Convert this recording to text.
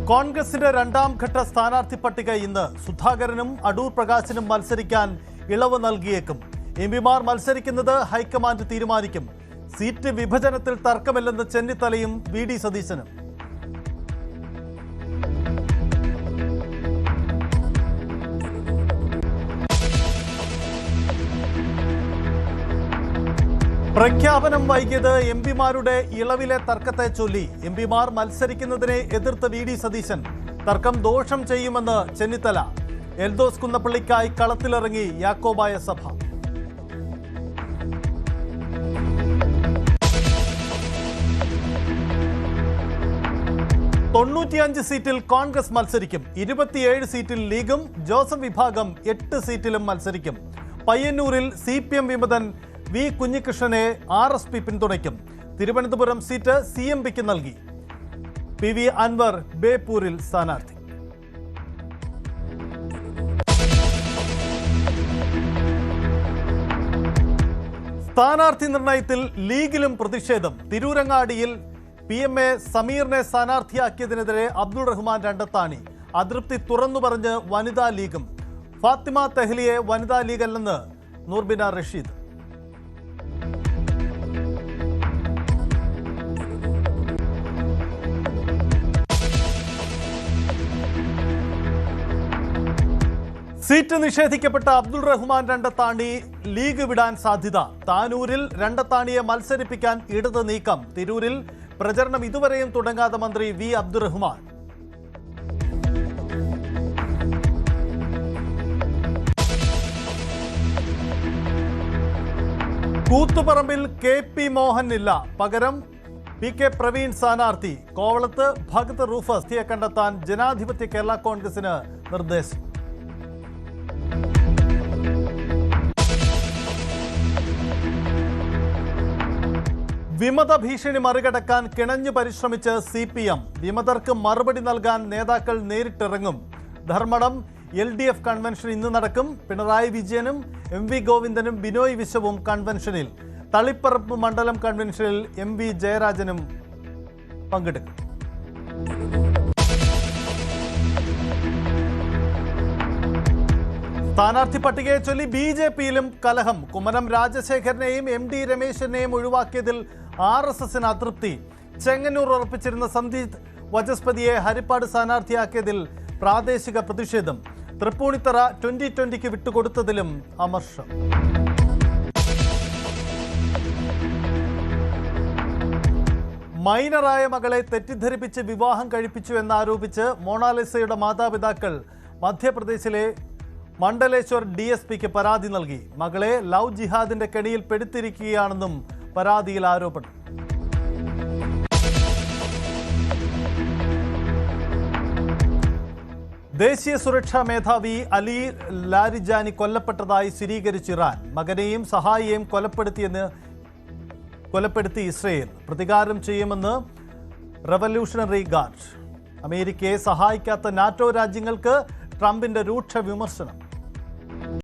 കോൺഗ്രസിന്റെ രണ്ടാം ഘട്ട സ്ഥാനാർത്ഥി പട്ടിക ഇന്ന്. സുധാകരനും അടൂർ പ്രകാശിനും മത്സരിക്കാൻ ഇളവ് നൽകിയേക്കും. എംപിമാർ മത്സരിക്കുന്നത് ഹൈക്കമാൻഡ് തീരുമാനിക്കും. സീറ്റ് വിഭജനത്തിൽ തർക്കമില്ലെന്ന് ചെന്നിത്തലയും വി ഡി സതീശനും. പ്രഖ്യാപനം വൈകിയത് എംപിമാരുടെ ഇളവിലെ തർക്കത്തെ ചൊല്ലി. എംപിമാർ മത്സരിക്കുന്നതിനെ എതിർത്ത് വി ഡി സതീശൻ. തർക്കം ദോഷം ചെയ്യുമെന്ന് ചെന്നിത്തല. എൽദോസ് കുന്നപ്പള്ളിക്കായി കളത്തിലിറങ്ങി യാക്കോബായ സഭ. തൊണ്ണൂറ്റിയഞ്ച് സീറ്റിൽ കോൺഗ്രസ് മത്സരിക്കും. 27 സീറ്റിൽ ലീഗും ജോസഫ് വിഭാഗം 8 സീറ്റിലും മത്സരിക്കും. പയ്യന്നൂരിൽ CPM വിമതൻ വി കുഞ്ഞികൃഷ്ണനെ RSP പിന്തുണയ്ക്കും. തിരുവനന്തപുരം സീറ്റ് CMPക്ക് നൽകി. PV അൻവർ ബേപ്പൂരിൽ സ്ഥാനാർത്ഥി. സ്ഥാനാർത്ഥി നിർണയത്തിൽ ലീഗിലും പ്രതിഷേധം. തിരൂരങ്ങാടിയിൽ PMA സമീറിനെ സ്ഥാനാർത്ഥിയാക്കിയതിനെതിരെ അബ്ദുൾ റഹ്മാൻ രണ്ടത്താണി. അതൃപ്തി തുറന്നു പറഞ്ഞ് വനിതാ ലീഗും. ഫാത്തിമ തെഹ്ലിയെ വനിതാ ലീഗല്ലെന്ന് നൂർബിന റഷീദ്. സീറ്റ് നിഷേധിക്കപ്പെട്ട അബ്ദുൾ റഹ്മാൻ രണ്ടത്താണി ലീഗ് വിടാൻ സാധ്യത. താനൂരിൽ രണ്ടത്താണിയെ മത്സരിപ്പിക്കാൻ ഇടത് നീക്കം. തിരൂരിൽ പ്രചരണം ഇതുവരെയും തുടങ്ങാത്ത മന്ത്രി വി അബ്ദുറഹ്മാൻ. കൂത്തുപറമ്പിൽ KP മോഹൻ ഇല്ല. പകരം PK പ്രവീൺ സ്ഥാനാർത്ഥി. കോവളത്ത് ഭഗത് റൂഫസ് കണ്ടെത്താൻ ജനാധിപത്യ കേരള കോൺഗ്രസിന് നിർദ്ദേശം. വിമത ഭീഷണി മറികടക്കാൻ കിണഞ്ഞു പരിശ്രമിച്ച് CPM. വിമതർക്ക് മറുപടി നൽകാൻ നേതാക്കൾ നേരിട്ടിറങ്ങും. ധർമ്മടം LDF കൺവെൻഷൻ ഇന്ന് നടക്കും. പിണറായി വിജയനും MV ഗോവിന്ദനും ബിനോയ് വിശ്വവും കൺവെൻഷനിൽ. തളിപ്പറമ്പ് മണ്ഡലം കൺവെൻഷനിൽ MV ജയരാജനും പങ്കെടുക്കും. സ്ഥാനാർത്ഥി പട്ടികയെ ചൊല്ലി BJPയിലും കലഹം. കുമ്മനം രാജശേഖരനെയും MD രമേശിനെയും ഒഴിവാക്കിയതിൽ RSSന് അതൃപ്തി. ചെങ്ങന്നൂർ ഉറപ്പിച്ചിരുന്ന സന്ദീപ് വചസ്പതിയെ ഹരിപ്പാട് സ്ഥാനാർത്ഥിയാക്കിയതിൽ പ്രാദേശിക പ്രതിഷേധം. തൃപ്പൂണിത്തറ 2020 വിട്ടുകൊടുത്തതിലും അമർഷം. മൈനറായ മകളെ തെറ്റിദ്ധരിപ്പിച്ച് വിവാഹം കഴിപ്പിച്ചു എന്നാരോപിച്ച് മോണാലിസയുടെ മാതാപിതാക്കൾ മധ്യപ്രദേശിലെ മണ്ഡലേശ്വർ DSPക്ക് പരാതി നൽകി. മകളെ ലവ് ജിഹാദിന്റെ കെണിയിൽ പെടുത്തിയിരിക്കുകയാണെന്നും പരാതിയിൽ ആരോപണം. ദേശീയ സുരക്ഷാ മേധാവി അലി ലാരിജാനി കൊല്ലപ്പെട്ടതായി സ്ഥിരീകരിച്ച് ഇറാൻ. മകനെയും സഹായിയെയും കൊലപ്പെടുത്തി ഇസ്രയേൽ. പ്രതികാരം ചെയ്യുമെന്ന് റവല്യൂഷണറി ഗാർഡ്. അമേരിക്കയെ സഹായിക്കാത്ത NATO രാജ്യങ്ങൾക്ക് ട്രംപിന്റെ രൂക്ഷ വിമർശനം.